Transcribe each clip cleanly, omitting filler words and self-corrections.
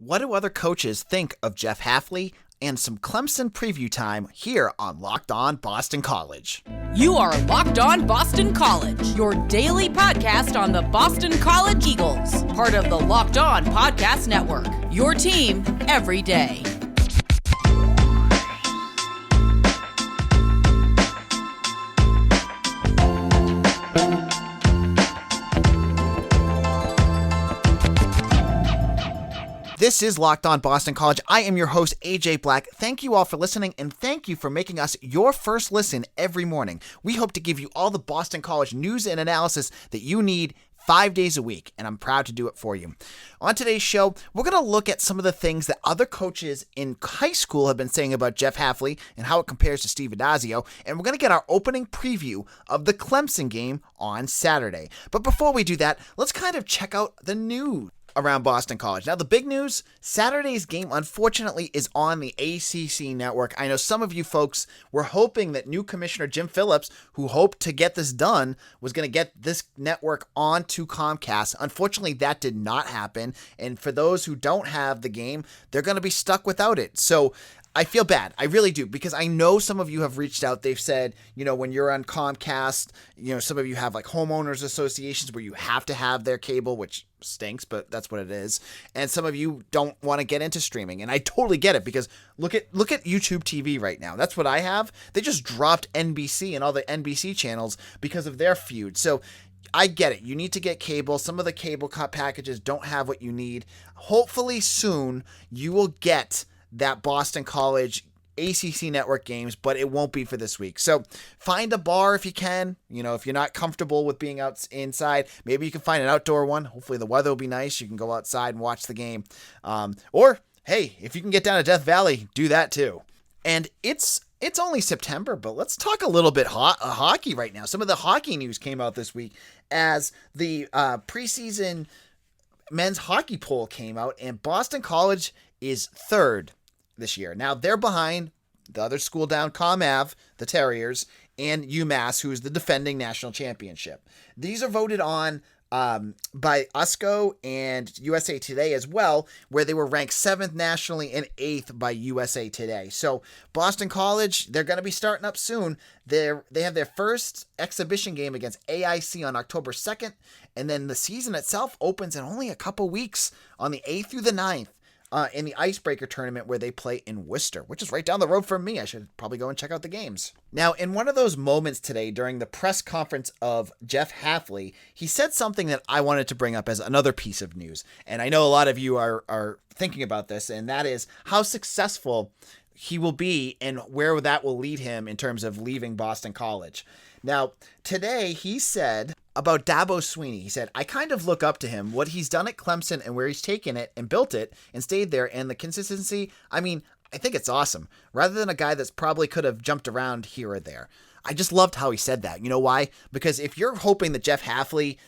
What do other coaches think of Jeff Hafley? And some Clemson preview time here on Locked On Boston College. You are Locked On Boston College, your daily podcast on the Boston College Eagles, part of the Locked On Podcast Network, your team every day. This is Locked On Boston College. I am your host, AJ Black. Thank you all for listening, and thank you for making us your first listen every morning. We hope to give you all the Boston College news and analysis that you need 5 days a week, and I'm proud to do it for you. On today's show, we're going to look at some of the things that other coaches in high school have been saying about Jeff Hafley and how it compares to Steve Addazio, and we're going to get our opening preview of the Clemson game on Saturday. But before we do that, let's kind of check out the news around Boston College. Now, the big news, Saturday's game, unfortunately, is on the ACC network. I know some of you folks were hoping that new commissioner Jim Phillips, who hoped to get this done, was going to get this network onto Comcast. Unfortunately, that did not happen. And for those who don't have the game, they're going to be stuck without it. So I feel bad. I really do, because I know some of you have reached out. They've said, when you're on Comcast, some of you have like homeowners associations where you have to have their cable, which stinks, but that's what it is. And some of you don't want to get into streaming. And I totally get it, because look at YouTube TV right now. That's what I have. They just dropped NBC and all the NBC channels because of their feud. So I get it. You need to get cable. Some of the cable packages don't have what you need. Hopefully soon you will get that Boston College ACC network games, but it won't be for this week. So find a bar if you can. If you're not comfortable with being inside, maybe you can find an outdoor one. Hopefully the weather will be nice. You can go outside and watch the game. Or hey, if you can get down to Death Valley, do that too. And it's only September, but let's talk a little bit hockey right now. Some of the hockey news came out this week as the preseason men's hockey poll came out, and Boston College is third this year. Now, they're behind the other school down, ComAv, the Terriers, and UMass, who is the defending national championship. These are voted on by USCO and USA Today as well, where they were ranked 7th nationally and 8th by USA Today. So Boston College, they're going to be starting up soon. They have their first exhibition game against AIC on October 2nd, and then the season itself opens in only a couple weeks on the 8th through the 9th. In the Icebreaker tournament where they play in Worcester, which is right down the road from me. I should probably go and check out the games. Now, in one of those moments today during the press conference of Jeff Hafley, he said something that I wanted to bring up as another piece of news. And I know a lot of you are thinking about this, and that is how successful he will be and where that will lead him in terms of leaving Boston College. Now, today he said about Dabo Swinney, he said, I kind of look up to him, what he's done at Clemson and where he's taken it and built it and stayed there, and the consistency. I think it's awesome. Rather than a guy that's probably could have jumped around here or there. I just loved how he said that. You know why? Because if you're hoping that Jeff Hafley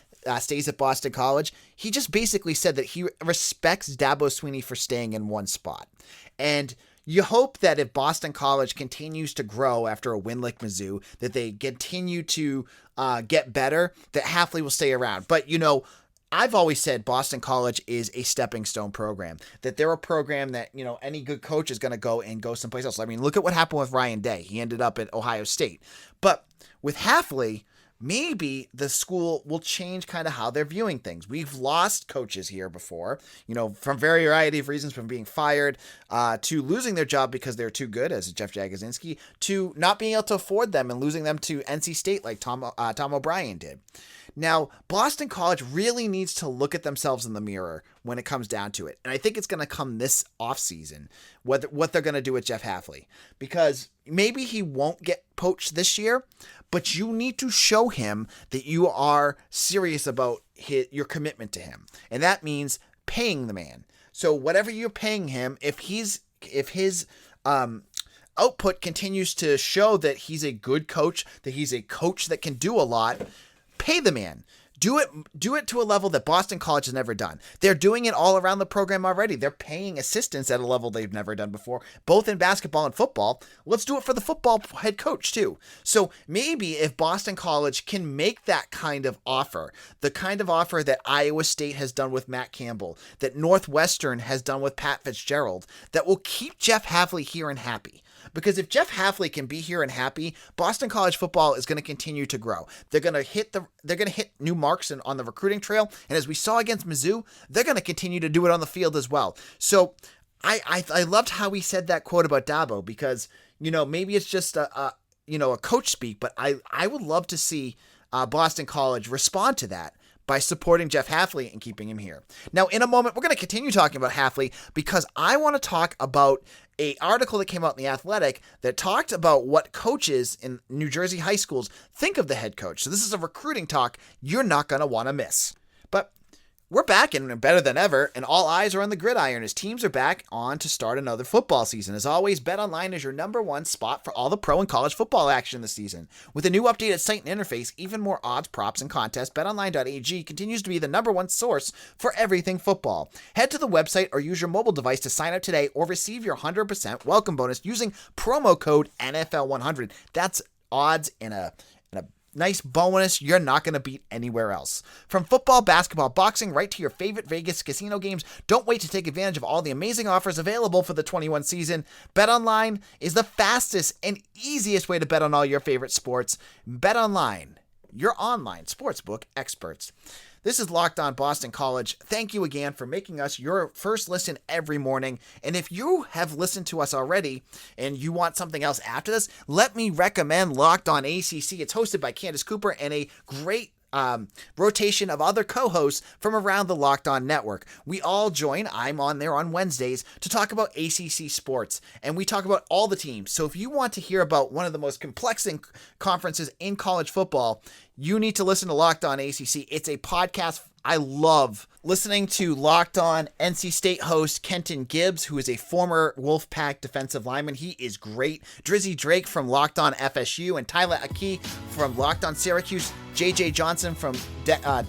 stays at Boston College, he just basically said that he respects Dabo Swinney for staying in one spot. And you hope that if Boston College continues to grow after a win like Mizzou, that they continue to get better, that Hafley will stay around. But, I've always said Boston College is a stepping stone program, that they're a program that, any good coach is going to go someplace else. Look at what happened with Ryan Day. He ended up at Ohio State. But with Hafley, maybe the school will change kind of how they're viewing things. We've lost coaches here before, from variety of reasons, from being fired to losing their job because they're too good, as Jeff Jagodzinski, to not being able to afford them and losing them to NC State like Tom O'Brien did. Now, Boston College really needs to look at themselves in the mirror when it comes down to it. And I think it's going to come this offseason, what they're going to do with Jeff Hafley. Because maybe he won't get poached this year, but you need to show him that you are serious about your commitment to him. And that means paying the man. So whatever you're paying him, if his output continues to show that he's a good coach, that he's a coach that can do a lot, pay the man. Do it to a level that Boston College has never done. They're doing it all around the program already. They're paying assistants at a level they've never done before, both in basketball and football. Let's do it for the football head coach too. So maybe if Boston College can make that kind of offer, the kind of offer that Iowa State has done with Matt Campbell, that Northwestern has done with Pat Fitzgerald, that will keep Jeff Hafley here and happy. Because if Jeff Hafley can be here and happy, Boston College football is going to continue to grow. They're going to hit new marks on the recruiting trail, and as we saw against Mizzou, they're going to continue to do it on the field as well. So I loved how he said that quote about Dabo, because maybe it's just a coach speak, but I would love to see Boston College respond to that by supporting Jeff Hafley and keeping him here. Now, in a moment, we're going to continue talking about Hafley, because I want to talk about an article that came out in The Athletic that talked about what coaches in New Jersey high schools think of the head coach. So this is a recruiting talk you're not going to want to miss. But we're back and better than ever, and all eyes are on the gridiron as teams are back on to start another football season. As always, BetOnline is your number one spot for all the pro and college football action this season. With a new updated site and interface, even more odds, props, and contests, BetOnline.ag continues to be the number one source for everything football. Head to the website or use your mobile device to sign up today or receive your 100% welcome bonus using promo code NFL100. That's odds in a nice bonus you're not going to beat anywhere else. From football, basketball, boxing, right to your favorite Vegas casino games, don't wait to take advantage of all the amazing offers available for the 21 season. BetOnline is the fastest and easiest way to bet on all your favorite sports. BetOnline, your online sportsbook experts. This is Locked On Boston College. Thank you again for making us your first listen every morning. And if you have listened to us already and you want something else after this, let me recommend Locked On ACC. It's hosted by Candace Cooper and a great rotation of other co-hosts from around the Locked On network. We all join, I'm on there on Wednesdays, to talk about ACC sports, and we talk about all the teams. So if you want to hear about one of the most complex conferences in college football, you need to listen to Locked On ACC. It's a podcast I love listening to. Locked On NC State host Kenton Gibbs, who is a former Wolfpack defensive lineman. He is great. Drizzy Drake from Locked On FSU and Tyler Aki from Locked On Syracuse. JJ Johnson from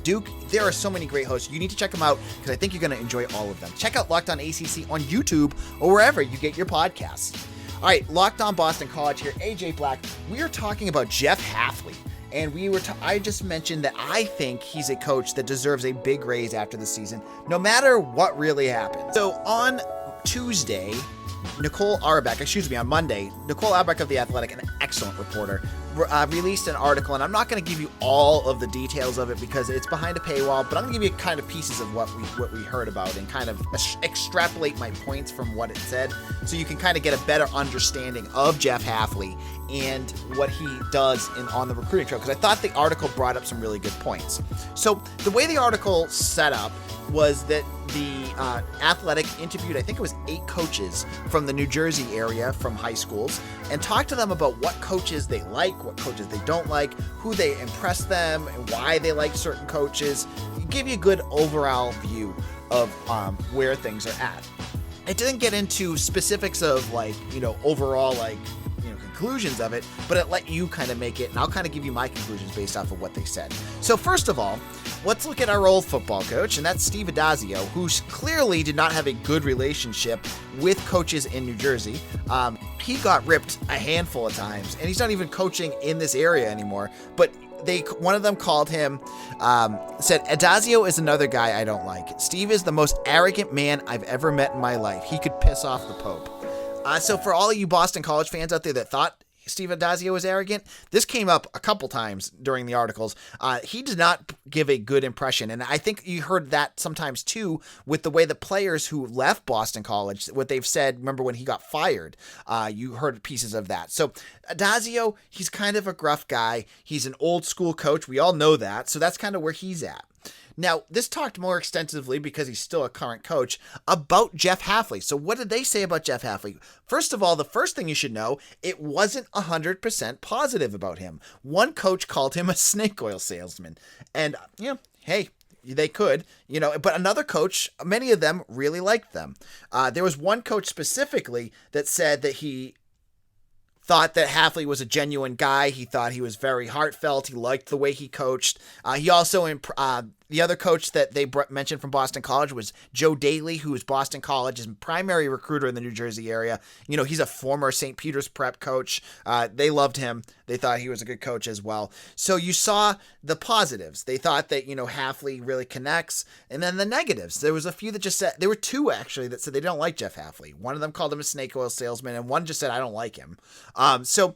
Duke. There are so many great hosts. You need to check them out because I think you're going to enjoy all of them. Check out Locked On ACC on YouTube or wherever you get your podcasts. All right, Locked On Boston College here. AJ Black. We are talking about Jeff Hafley. And I just mentioned that I think he's a coach that deserves a big raise after the season, no matter what really happens. So on Tuesday, on Monday, Nicole Auerbach of The Athletic, an excellent reporter, released an article, and I'm not going to give you all of the details of it because it's behind a paywall, but I'm going to give you kind of pieces of what we heard about and kind of extrapolate my points from what it said so you can kind of get a better understanding of Jeff Hafley and what he does on the recruiting trail, because I thought the article brought up some really good points. So the way the article set up was that the Athletic interviewed, I think it was 8 coaches from the New Jersey area from high schools, and talked to them about what coaches they like, what coaches they don't like, who they impress them, and why they like certain coaches. Give you a good overall view of where things are at. It didn't get into specifics of overall conclusions of it, but it let you kind of make it, and I'll kind of give you my conclusions based off of what they said. So first of all, let's look at our old football coach, and that's Steve Addazio, who clearly did not have a good relationship with coaches in New Jersey. He got ripped a handful of times, and he's not even coaching in this area anymore, but one of them called him, said, Addazio is another guy I don't like. Steve is the most arrogant man I've ever met in my life. He could piss off the Pope. So for all of you Boston College fans out there that thought Steve Addazio was arrogant, this came up a couple times during the articles. He did not give a good impression, and I think you heard that sometimes too with the way the players who left Boston College, what they've said, remember when he got fired, you heard pieces of that. So Addazio, he's kind of a gruff guy. He's an old school coach. We all know that, so that's kind of where he's at. Now, this talked more extensively, because he's still a current coach, about Jeff Hafley. So what did they say about Jeff Hafley? First of all, the first thing you should know, it wasn't 100% positive about him. One coach called him a snake oil salesman. And, hey, they could, but another coach, many of them really liked them. There was one coach specifically that said that he thought that Hafley was a genuine guy. He thought he was very heartfelt. He liked the way he coached. He also, the other coach that they mentioned from Boston College was Joe Daly, who is Boston College's primary recruiter in the New Jersey area. You know, he's a former St. Peter's prep coach. They loved him. They thought he was a good coach as well. So you saw the positives. They thought that, you know, Hafley really connects. And then the negatives. There was a few that just said, there were two actually that said they don't like Jeff Hafley. One of them called him a snake oil salesman, and one just said, I don't like him. So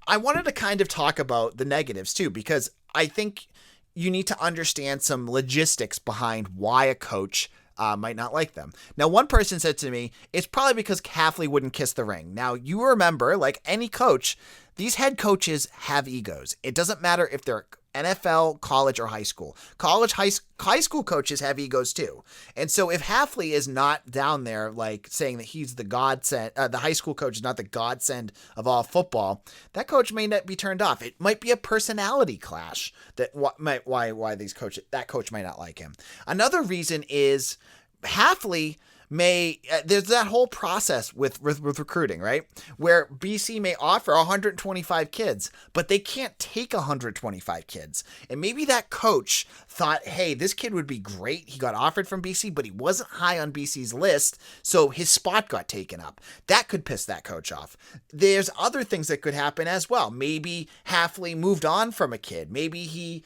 I wanted to kind of talk about the negatives too, because I think you need to understand some logistics behind why a coach might not like them. Now, one person said to me, it's probably because Hafley wouldn't kiss the ring. Now, you remember, like any coach, these head coaches have egos. It doesn't matter if they're NFL, college, or high school. High school coaches have egos too. And so if Hafley is not down there, like saying that he's the godsend, the high school coach is not the godsend of all football, that coach may not be turned off. It might be a personality clash that why that coach might not like him. Another reason is Hafley there's that whole process with recruiting, right? Where BC may offer 125 kids, but they can't take 125 kids. And maybe that coach thought, hey, this kid would be great. He got offered from BC, but he wasn't high on BC's list, so his spot got taken up. That could piss that coach off. There's other things that could happen as well. Maybe Hafley moved on from a kid. Maybe he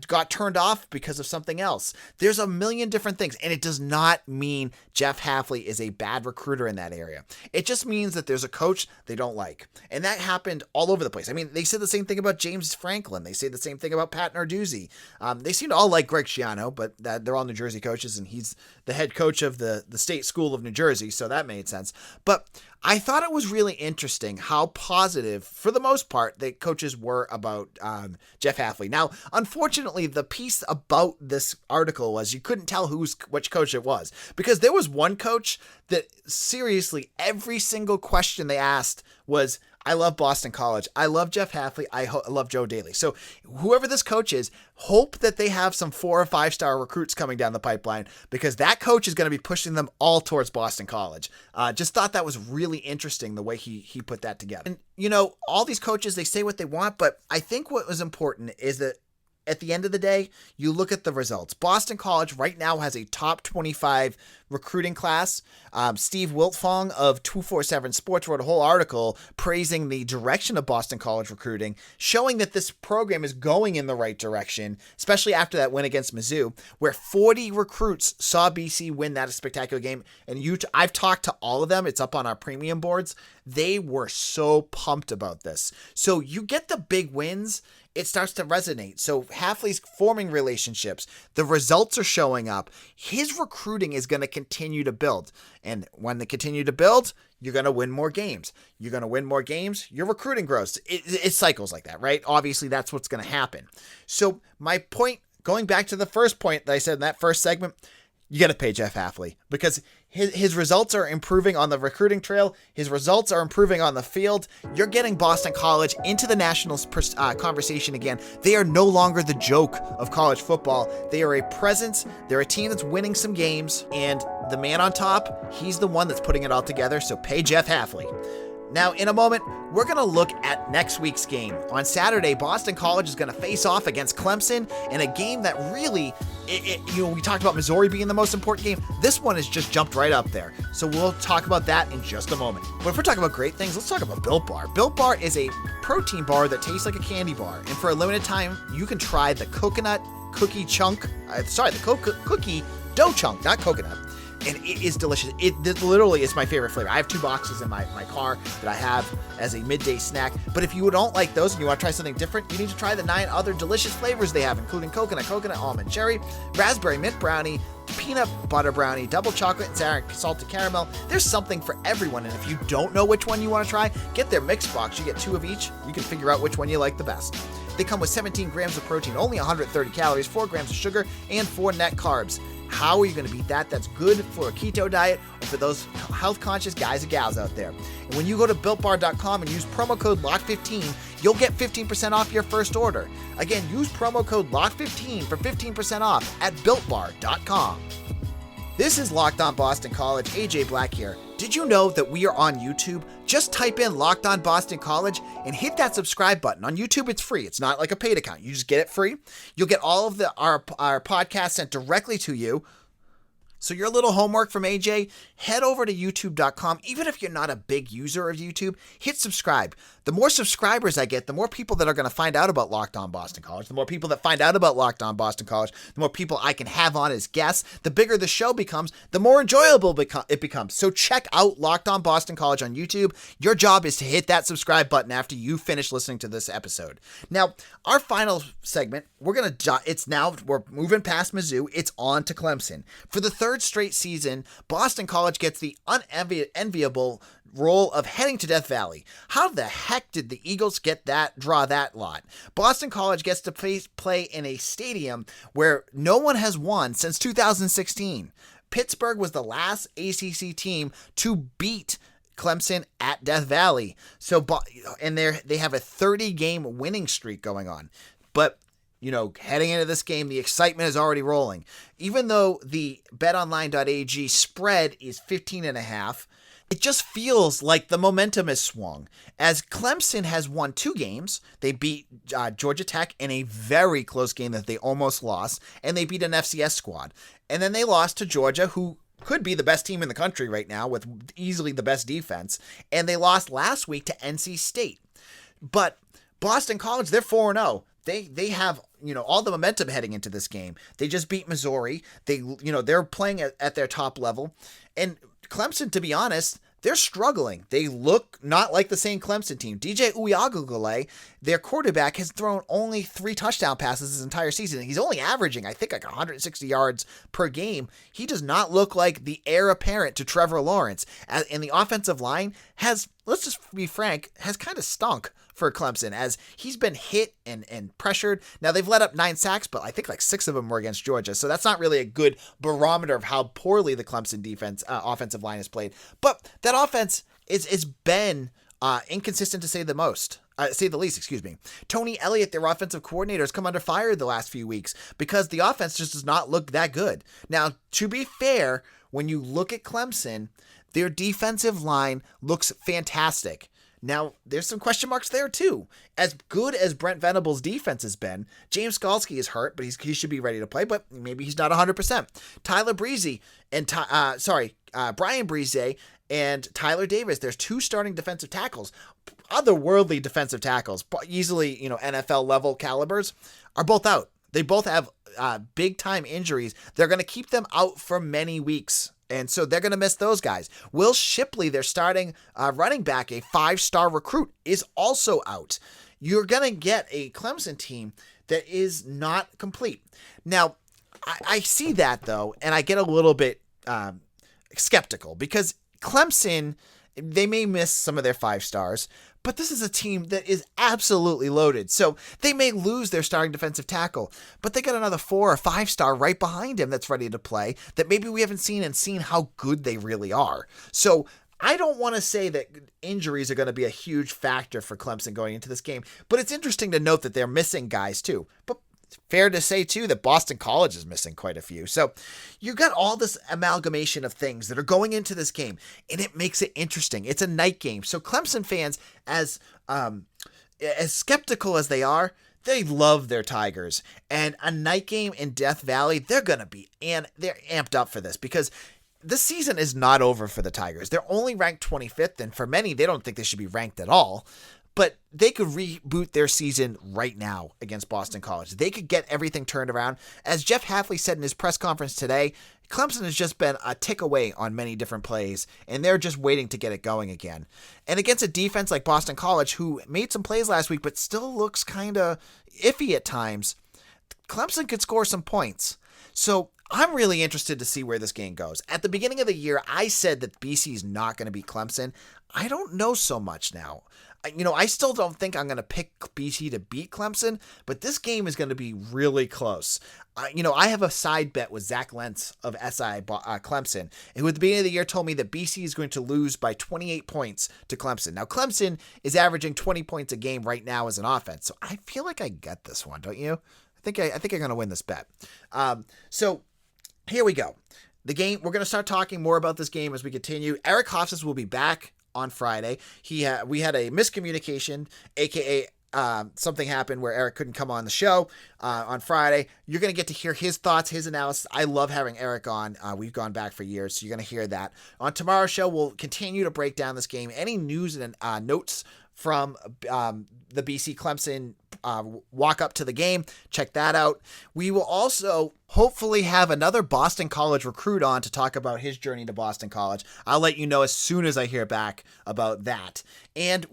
got turned off because of something else. There's a million different things, and it does not mean Jeff Hafley is a bad recruiter in that area. It just means that there's a coach they don't like, and that happened all over the place. I mean, they said the same thing about James Franklin. They say the same thing about Pat Narduzzi. They seem to all like Greg Schiano, but they're all New Jersey coaches, and he's the head coach of the State School of New Jersey, so that made sense. But I thought it was really interesting how positive, for the most part, the coaches were about Jeff Hafley. Now, unfortunately, the piece about this article was you couldn't tell which coach it was, because there was one coach that seriously every single question they asked was, I love Boston College. I love Jeff Hafley. I love Joe Daly. So whoever this coach is, hope that they have some 4 or 5 star recruits coming down the pipeline, because that coach is going to be pushing them all towards Boston College. Just thought that was really interesting the way he put that together. And, you know, all these coaches, they say what they want, but I think what was important is that at the end of the day, you look at the results. Boston College right now has a top 25 recruiting class. Steve Wiltfong of 247 Sports wrote a whole article praising the direction of Boston College recruiting, showing that this program is going in the right direction, especially after that win against Mizzou, where 40 recruits saw BC win that spectacular game. And I've talked to all of them. It's up on our premium boards. They were so pumped about this. So you get the big wins, it starts to resonate. So Hafley's forming relationships. The results are showing up. His recruiting is going to continue to build. And when they continue to build, you're going to win more games. You're going to win more games. Your recruiting grows. It cycles like that, right? Obviously, that's what's going to happen. So my point, going back to the first point that I said in that first segment, you got to pay Jeff Hafley, because his results are improving on the recruiting trail. His results are improving on the field. You're getting Boston College into the national conversation again. They are no longer the joke of college football. They are a presence. They're a team that's winning some games, and the man on top, he's the one that's putting it all together. So pay Jeff Hafley. Now, in a moment, we're going to look at next week's game. On Saturday, Boston College is going to face off against Clemson in a game that really, we talked about Missouri being the most important game. This one has just jumped right up there. So we'll talk about that in just a moment. But if we're talking about great things, let's talk about Built Bar. Built Bar is a protein bar that tastes like a candy bar. And for a limited time, you can try the coconut cookie chunk. The cookie dough chunk, not coconut. And it is delicious. It literally is my favorite flavor. I have 2 boxes in my car that I have as a midday snack. But if you don't like those and you want to try something different, you need to try the 9 other delicious flavors they have, including coconut, almond, cherry, raspberry, mint brownie, peanut butter brownie, double chocolate, and salted caramel. There's something for everyone. And if you don't know which one you want to try, get their mix box. You get 2 of each. You can figure out which one you like the best. They come with 17 grams of protein, only 130 calories, 4 grams of sugar, and 4 net carbs. How are you going to beat that? That's good for a keto diet or for those health-conscious guys and gals out there. And when you go to BuiltBar.com and use promo code LOCK15, you'll get 15% off your first order. Again, use promo code LOCK15 for 15% off at BuiltBar.com. This is Locked On Boston College. AJ Black here. Did you know that we are on YouTube? Just type in Locked On Boston College and hit that subscribe button. On YouTube, it's free. It's not like a paid account. You just get it free. You'll get all of our podcasts sent directly to you. So your little homework from AJ, head over to youtube.com. Even if you're not a big user of YouTube, hit subscribe. The more subscribers I get, the more people that are going to find out about Locked On Boston College. The more people that find out about Locked On Boston College, the more people I can have on as guests. The bigger the show becomes, the more enjoyable it becomes. So check out Locked On Boston College on YouTube. Your job is to hit that subscribe button after you finish listening to this episode. Now, our final segment, we're moving past Mizzou. It's on to Clemson. For the third straight season, Boston College gets the unenviable role of heading to Death Valley. How the heck did the Eagles draw that lot? Boston College gets to play in a stadium where no one has won since 2016. Pittsburgh was the last ACC team to beat Clemson at Death Valley. And they have a 30-game winning streak going on. But heading into this game, the excitement is already rolling. Even though the BetOnline.ag spread is 15.5, it just feels like the momentum has swung. As Clemson has won 2 games, they beat Georgia Tech in a very close game that they almost lost, and they beat an FCS squad. And then they lost to Georgia, who could be the best team in the country right now with easily the best defense, and they lost last week to NC State. But Boston College, they're 4-0. They have, all the momentum heading into this game. They just beat Missouri. They're playing at their top level. And Clemson, to be honest, they're struggling. They look not like the same Clemson team. DJ Uiagalelei, their quarterback, has thrown only 3 touchdown passes this entire season. He's only averaging, I think, like 160 yards per game. He does not look like the heir apparent to Trevor Lawrence. And the offensive line has, let's just be frank, has kind of stunk for Clemson as he's been hit and pressured. Now, they've let up 9 sacks, but I think like 6 of them were against Georgia. So that's not really a good barometer of how poorly the Clemson offensive line has played. But that offense is been inconsistent to say the least. Tony Elliott, their offensive coordinator, has come under fire the last few weeks because the offense just does not look that good. Now, to be fair, when you look at Clemson, their defensive line looks fantastic. Now, there's some question marks there, too. As good as Brent Venables' defense has been, James Skalski is hurt, but he should be ready to play, but maybe he's not 100%. Brian Breeze and Tyler Davis, there's 2 starting defensive tackles, otherworldly defensive tackles, easily, NFL-level calibers, are both out. They both have big-time injuries. They're going to keep them out for many weeks. And so they're going to miss those guys. Will Shipley, their starting running back, a 5-star recruit, is also out. You're going to get a Clemson team that is not complete. Now, I see that, though, and I get a little bit skeptical because Clemson, they may miss some of their 5 stars, but this is a team that is absolutely loaded. So they may lose their starting defensive tackle, but they got another 4 or 5 star right behind him that's ready to play that maybe we haven't seen how good they really are. So I don't want to say that injuries are going to be a huge factor for Clemson going into this game, but it's interesting to note that they're missing guys too. But fair to say, too, that Boston College is missing quite a few. So you got all this amalgamation of things that are going into this game, and it makes it interesting. It's a night game. So Clemson fans, as skeptical as they are, they love their Tigers. And a night game in Death Valley, they're going to be, and they're amped up for this because this season is not over for the Tigers. They're only ranked 25th, and for many, they don't think they should be ranked at all. But they could reboot their season right now against Boston College. They could get everything turned around. As Jeff Hafley said in his press conference today, Clemson has just been a tick away on many different plays, and they're just waiting to get it going again. And against a defense like Boston College, who made some plays last week but still looks kind of iffy at times, Clemson could score some points. So I'm really interested to see where this game goes. At the beginning of the year, I said that BC is not going to beat Clemson. I don't know so much now. I still don't think I'm going to pick BC to beat Clemson, but this game is going to be really close. I have a side bet with Zach Lentz of SI Clemson, who at the beginning of the year told me that BC is going to lose by 28 points to Clemson. Now, Clemson is averaging 20 points a game right now as an offense, so I feel like I get this one, don't you? I think I'm going to win this bet. So here we go. The game, we're going to start talking more about this game as we continue. Eric Hofstas will be back on Friday. We had a miscommunication, aka something happened where Eric couldn't come on the show on Friday. You're going to get to hear his thoughts, his analysis. I love having Eric on. We've gone back for years, so you're going to hear that. On tomorrow's show, we'll continue to break down this game. Any news and notes from the BC Clemson walk up to the game, check that out. We will also hopefully have another Boston College recruit on to talk about his journey to Boston College. I'll let you know as soon as I hear back about that. And,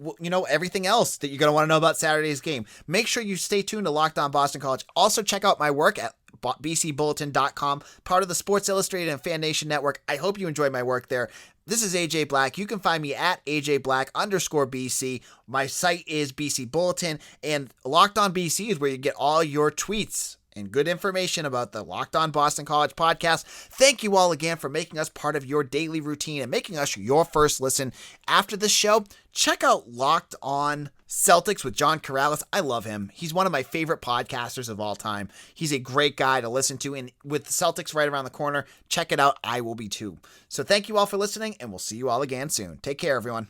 everything else that you're going to want to know about Saturday's game. Make sure you stay tuned to Locked On Boston College. Also, check out my work at bcbulletin.com, part of the Sports Illustrated and Fan Nation Network. I hope you enjoy my work there. This is AJ Black. You can find me at AJBlack_BC. My site is BC Bulletin, and Locked On BC is where you get all your tweets and good information about the Locked On Boston College podcast. Thank you all again for making us part of your daily routine and making us your first listen. After the show, check out Locked On Celtics with John Corrales. I love him. He's one of my favorite podcasters of all time. He's a great guy to listen to, and with the Celtics right around the corner, check it out. I will be too. So thank you all for listening, and we'll see you all again soon. Take care, everyone.